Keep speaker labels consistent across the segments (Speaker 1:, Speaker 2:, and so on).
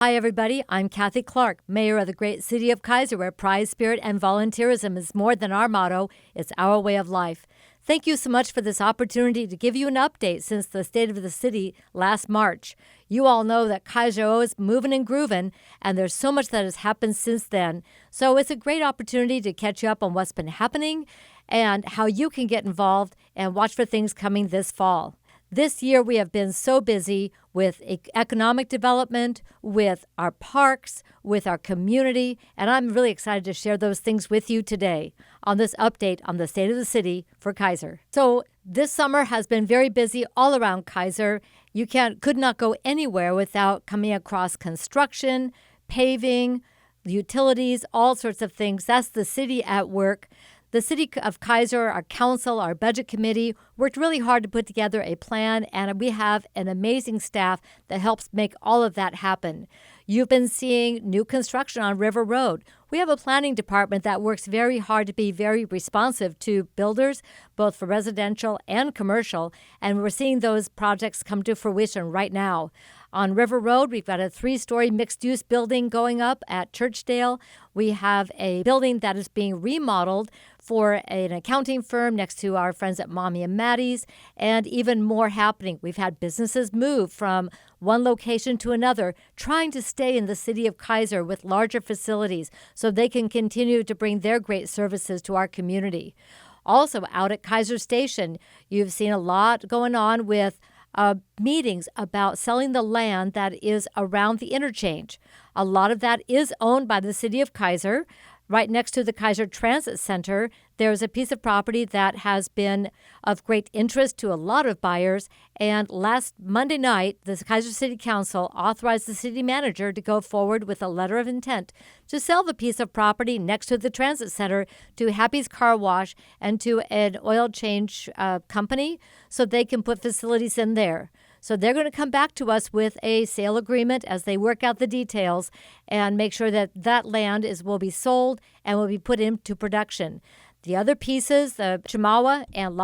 Speaker 1: Hi, everybody. I'm Cathy Clark, mayor of the great city of Keizer, where pride, spirit, and volunteerism is more than our motto. It's our way of life. Thank you so much for this opportunity to give you an update since the state of the city last March. You all know that Keizer is moving and grooving, and there's so much that has happened since then. So it's a great opportunity to catch you up on what's been happening and how you can get involved and watch for things coming this fall. This year, we have been so busy with economic development, with our parks, with our community, and I'm really excited to share those things with you today on this update on the state of the city for Keizer. So this summer has been very busy all around Keizer. You could not go anywhere without coming across construction, paving, utilities, all sorts of things. That's the city at work. The City of Keizer, our council, our budget committee, worked really hard to put together a plan, and we have an amazing staff that helps make all of that happen. You've been seeing new construction on River Road. We have a planning department that works very hard to be very responsive to builders, both for residential and commercial, and we're seeing those projects come to fruition right now. On River Road, we've got a 3-story mixed-use building going up at Churchdale. We have a building that is being remodeled for an accounting firm next to our friends at Mommy and Maddie's, and even more happening. We've had businesses move from one location to another, trying to stay in the city of Keizer with larger facilities so they can continue to bring their great services to our community. Also, out at Keizer Station, you've seen a lot going on with meetings about selling the land that is around the interchange. A lot of that is owned by the city of Keizer. Right next to the Keizer Transit Center, there's a piece of property that has been of great interest to a lot of buyers. And last Monday night, the Keizer City Council authorized the city manager to go forward with a letter of intent to sell the piece of property next to the transit center to Happy's Car Wash and to an oil change company so they can put facilities in there. So they're going to come back to us with a sale agreement as they work out the details and make sure that that land will be sold and will be put into production. The other pieces, the Chemawa and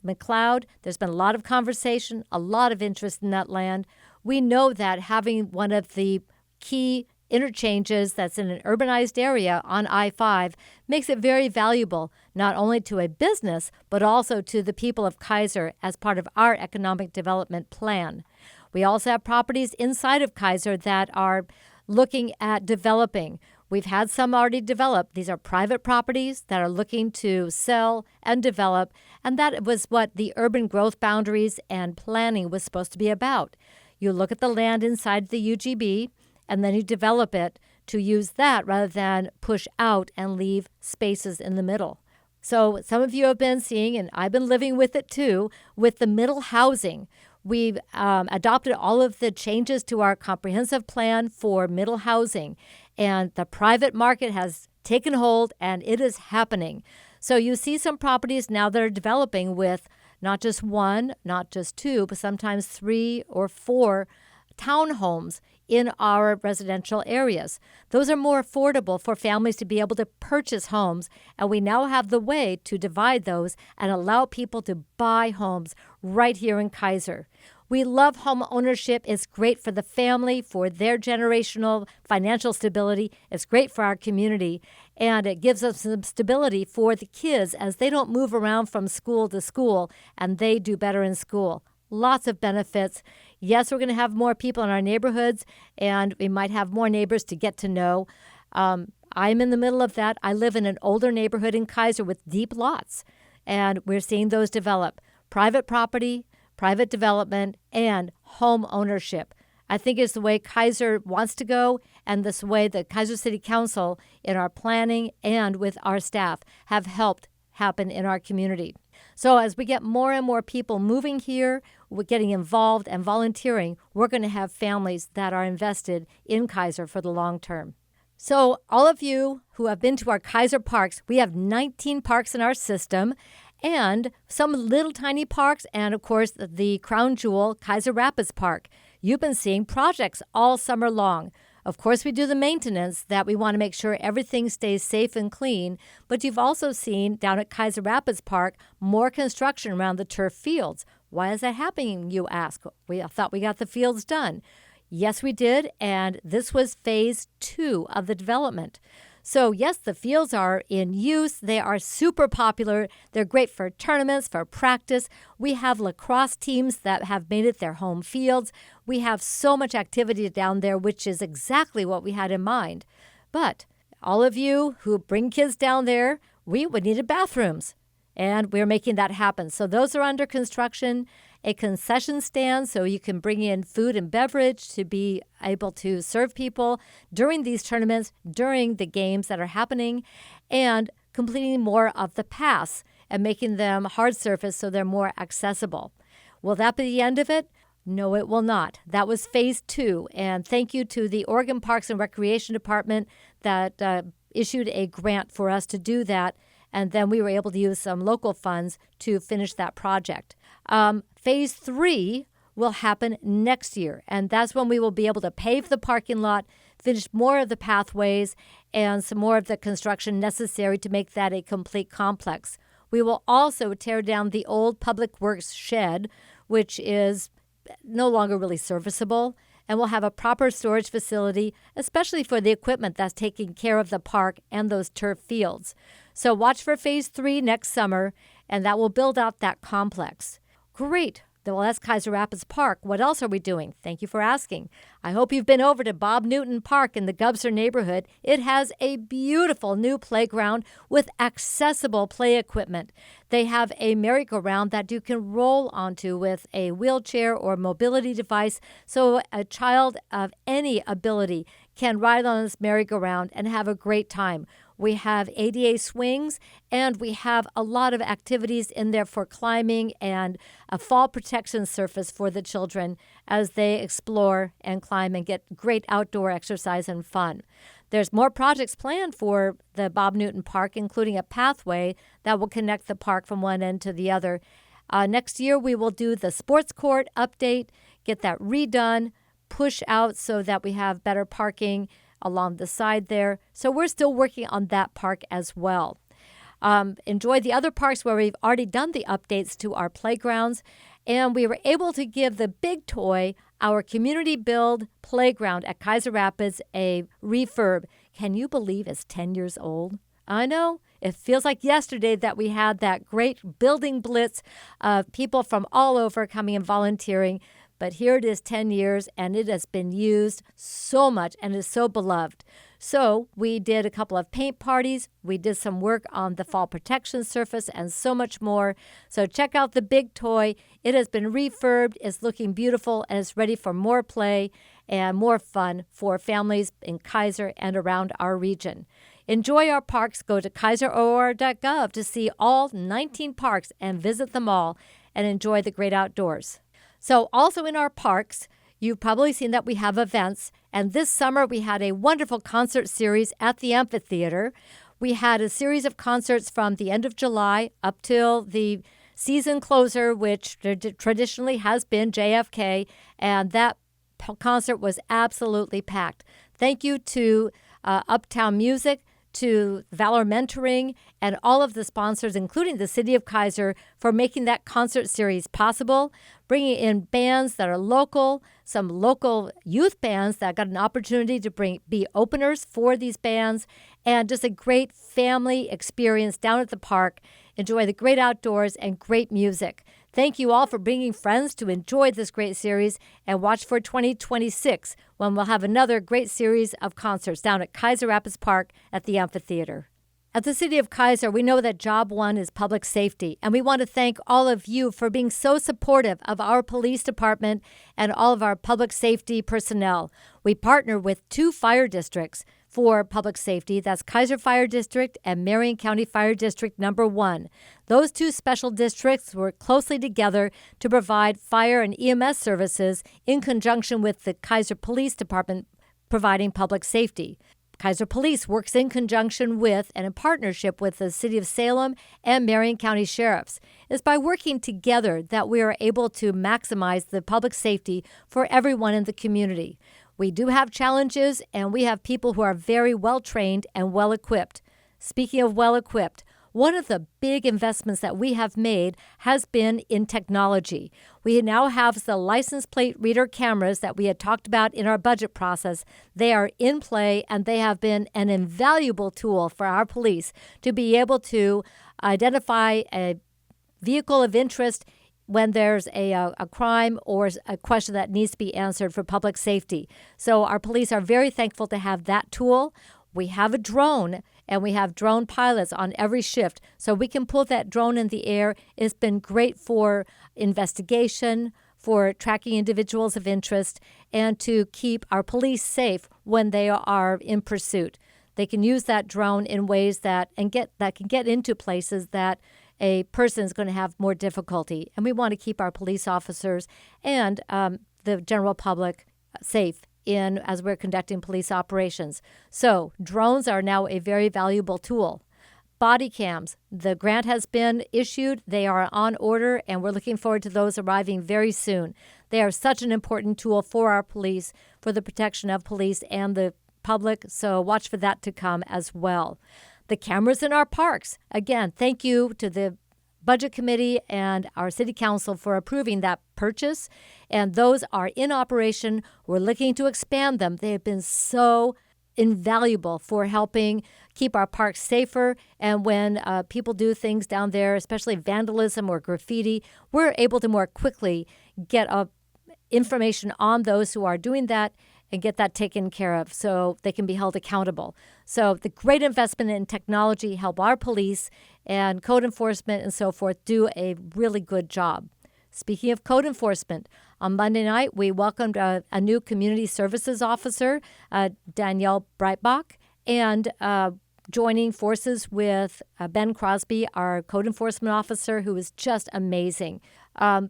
Speaker 1: McLeod, there's been a lot of conversation, a lot of interest in that land. We know that having one of the key interchanges that's in an urbanized area on I-5 makes it very valuable, not only to a business, but also to the people of Keizer as part of our economic development plan. We also have properties inside of Keizer that are looking at developing. We've had some already developed. These are private properties that are looking to sell and develop, and that was what the urban growth boundaries and planning was supposed to be about. You look at the land inside the UGB, and then you develop it to use that rather than push out and leave spaces in the middle. So some of you have been seeing, and I've been living with it too, with the middle housing. We've adopted all of the changes to our comprehensive plan for middle housing, and the private market has taken hold, and it is happening. So you see some properties now that are developing with not just one, not just two, but sometimes 3 or 4 townhomes in our residential areas. Those are more affordable for families to be able to purchase homes, and we now have the way to divide those and allow people to buy homes right here in Keizer. We love home ownership. It's great for the family, for their generational financial stability. It's great for our community, and it gives us some stability for the kids as they don't move around from school to school, and they do better in school. Lots of benefits. Yes, we're going to have more people in our neighborhoods, and we might have more neighbors to get to know. I'm in the middle of that. I live in an older neighborhood in Keizer with deep lots, and we're seeing those develop. Private property, private development, and home ownership. I think it's the way Keizer wants to go, and this way the Keizer City Council in our planning and with our staff have helped happen in our community. So as we get more and more people moving here, we're getting involved and volunteering, we're going to have families that are invested in Keizer for the long term. So all of you who have been to our Keizer parks, we have 19 parks in our system, and some little tiny parks, and of course the crown jewel, Keizer Rapids Park. You've been seeing projects all summer long. Of course, we do the maintenance that we want to make sure everything stays safe and clean, but you've also seen down at Keizer Rapids Park more construction around the turf fields. Why is that happening, you ask? We thought we got the fields done. Yes, we did, and this was phase 2 of the development. So yes, the fields are in use. They are super popular. They're great for tournaments, for practice. We have lacrosse teams that have made it their home fields. We have so much activity down there, which is exactly what we had in mind. But all of you who bring kids down there, we would need bathrooms. And we're making that happen. So those are under construction. A concession stand so you can bring in food and beverage to be able to serve people during these tournaments, during the games that are happening, and completing more of the paths and making them hard surface so they're more accessible. Will that be the end of it? No, it will not. That was phase 2. And thank you to the Oregon Parks and Recreation Department that issued a grant for us to do that. And then we were able to use some local funds to finish that project. Phase 3 will happen next year, and that's when we will be able to pave the parking lot, finish more of the pathways, and some more of the construction necessary to make that a complete complex. We will also tear down the old Public Works shed, which is no longer really serviceable, and we'll have a proper storage facility, especially for the equipment that's taking care of the park and those turf fields. So watch for phase 3 next summer, and that will build out that complex. Great. Well, that's Keizer Rapids Park. What else are we doing? Thank you for asking. I hope you've been over to Bob Newton Park in the Gubser neighborhood. It has a beautiful new playground with accessible play equipment. They have a merry-go-round that you can roll onto with a wheelchair or mobility device, so a child of any ability can ride on this merry-go-round and have a great time. We have ADA swings, and we have a lot of activities in there for climbing and a fall protection surface for the children as they explore and climb and get great outdoor exercise and fun. There's more projects planned for the Bob Newton Park, including a pathway that will connect the park from one end to the other. Next year, we will do the sports court update, get that redone, push out so that we have better parking along the side there. So we're still working on that park as well. Enjoy the other parks where we've already done the updates to our playgrounds. And we were able to give the big toy, our community build playground at Keizer Rapids, a refurb. Can you believe it's 10 years old? I know. It feels like yesterday that we had that great building blitz of people from all over coming and volunteering. But here it is 10 years, and it has been used so much and is so beloved. So we did a couple of paint parties. We did some work on the fall protection surface and so much more. So check out the big toy. It has been refurbed. It's looking beautiful, and it's ready for more play and more fun for families in Keizer and around our region. Enjoy our parks. Go to keizeror.gov to see all 19 parks and visit them all and enjoy the great outdoors. So also in our parks, you've probably seen that we have events. And this summer, we had a wonderful concert series at the amphitheater. We had a series of concerts from the end of July up till the season closer, which traditionally has been JFK. And that concert was absolutely packed. Thank you to Uptown Music, to Valor Mentoring, and all of the sponsors, including the City of Keizer, for making that concert series possible, bringing in bands that are local, some local youth bands that got an opportunity to be openers for these bands, and just a great family experience down at the park. Enjoy the great outdoors and great music. Thank you all for bringing friends to enjoy this great series, and watch for 2026 when we'll have another great series of concerts down at Keizer Rapids Park at the amphitheater. At the City of Keizer, we know that job one is public safety, and we want to thank all of you for being so supportive of our police department and all of our public safety personnel. We partner with 2 fire districts for public safety. That's Keizer Fire District and Marion County Fire District number 1. Those 2 special districts work closely together to provide fire and EMS services in conjunction with the Keizer Police Department providing public safety. Keizer Police works in conjunction with and in partnership with the City of Salem and Marion County Sheriffs. It's by working together that we are able to maximize the public safety for everyone in the community. We do have challenges, and we have people who are very well trained and well equipped. Speaking of well equipped, One of the big investments that we have made has been in technology. We now have the license plate reader cameras that we had talked about in our budget process. They are in play, and they have been an invaluable tool for our police to be able to identify a vehicle of interest when there's a crime or a question that needs to be answered for public safety. So our police are very thankful to have that tool. We have a drone, and we have drone pilots on every shift, so we can pull that drone in the air. It's been great for investigation, for tracking individuals of interest, and to keep our police safe when they are in pursuit. They can use that drone in ways that can get into places that a person is going to have more difficulty. And we want to keep our police officers and the general public safe as we're conducting police operations. So drones are now a very valuable tool. Body cams, the grant has been issued. They are on order, and we're looking forward to those arriving very soon. They are such an important tool for our police, for the protection of police and the public, so watch for that to come as well. The cameras in our parks. Again, thank you to the Budget Committee and our City Council for approving that purchase, and those are in operation. We're looking to expand them. They have been so invaluable for helping keep our parks safer, and when people do things down there, especially vandalism or graffiti, we're able to more quickly get information on those who are doing that and get that taken care of so they can be held accountable. So the great investment in technology help our police and code enforcement and so forth do a really good job. Speaking of code enforcement, on Monday night, we welcomed a new community services officer, Danielle Breitbach, and joining forces with Ben Crosby, our code enforcement officer, who is just amazing.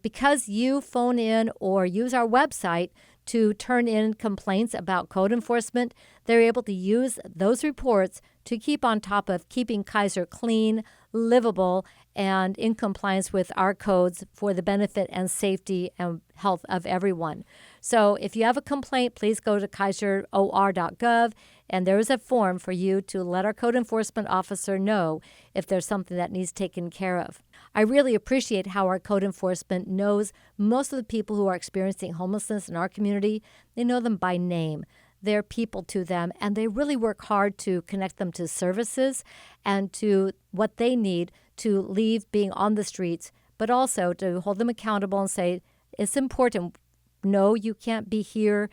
Speaker 1: Because you phone in or use our website to turn in complaints about code enforcement, they're able to use those reports to keep on top of keeping Keizer clean, livable, and in compliance with our codes for the benefit and safety and health of everyone. So if you have a complaint, please go to keizeror.gov, and there is a form for you to let our code enforcement officer know if there's something that needs taken care of. I really appreciate how our code enforcement knows most of the people who are experiencing homelessness in our community. They know them by name. They're people to them, and they really work hard to connect them to services and to what they need to leave being on the streets, but also to hold them accountable and say, it's important. No, you can't be here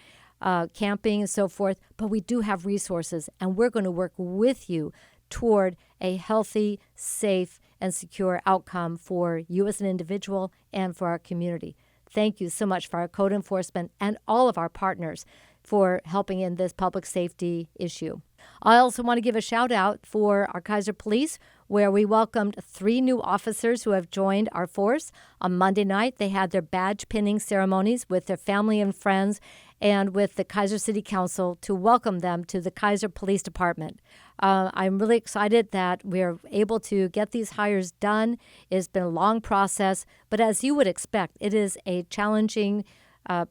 Speaker 1: camping and so forth, but we do have resources, and we're going to work with you toward a healthy, safe, and secure outcome for you as an individual and for our community. Thank you so much for our code enforcement and all of our partners for helping in this public safety issue. I also want to give a shout out for our Keizer Police, where we welcomed 3 new officers who have joined our force. On Monday night, they had their badge pinning ceremonies with their family and friends and with the Keizer City Council to welcome them to the Keizer Police Department. I'm really excited that we're able to get these hires done. It's been a long process, but as you would expect, it is a challenging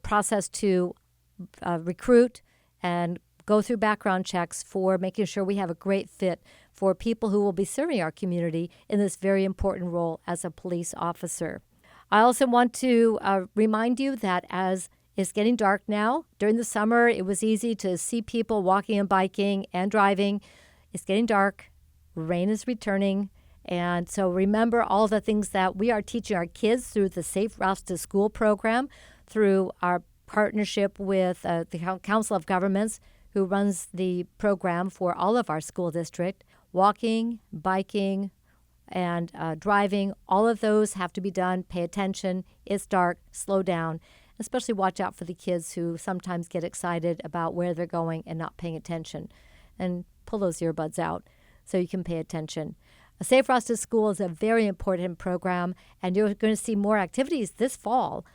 Speaker 1: process to recruit and go through background checks for making sure we have a great fit for people who will be serving our community in this very important role as a police officer. I also want to remind you that as it's getting dark now, during the summer, it was easy to see people walking and biking and driving. It's getting dark. Rain is returning. And so remember all the things that we are teaching our kids through the Safe Routes to School program, through our partnership with the Council of Governments, who runs the program for all of our school district. Walking, biking, and driving, all of those have to be done. Pay attention. It's dark. Slow down. Especially watch out for the kids who sometimes get excited about where they're going and not paying attention. And pull those earbuds out so you can pay attention. A Safe Routes to School is a very important program, and you're going to see more activities this fall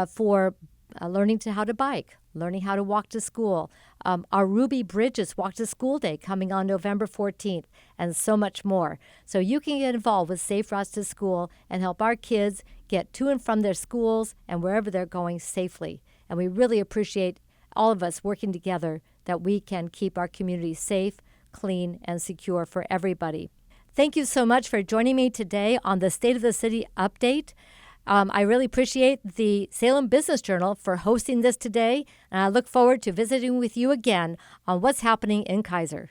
Speaker 1: for learning how to bike, learning how to walk to school. Our Ruby Bridges Walk to School Day coming on November 14th, and so much more. So you can get involved with Safe Routes to School and help our kids get to and from their schools and wherever they're going safely. And we really appreciate all of us working together that we can keep our community safe, clean, and secure for everybody. Thank you so much for joining me today on the State of the City update. I really appreciate the Salem Business Journal for hosting this today, and I look forward to visiting with you again on what's happening in Keizer.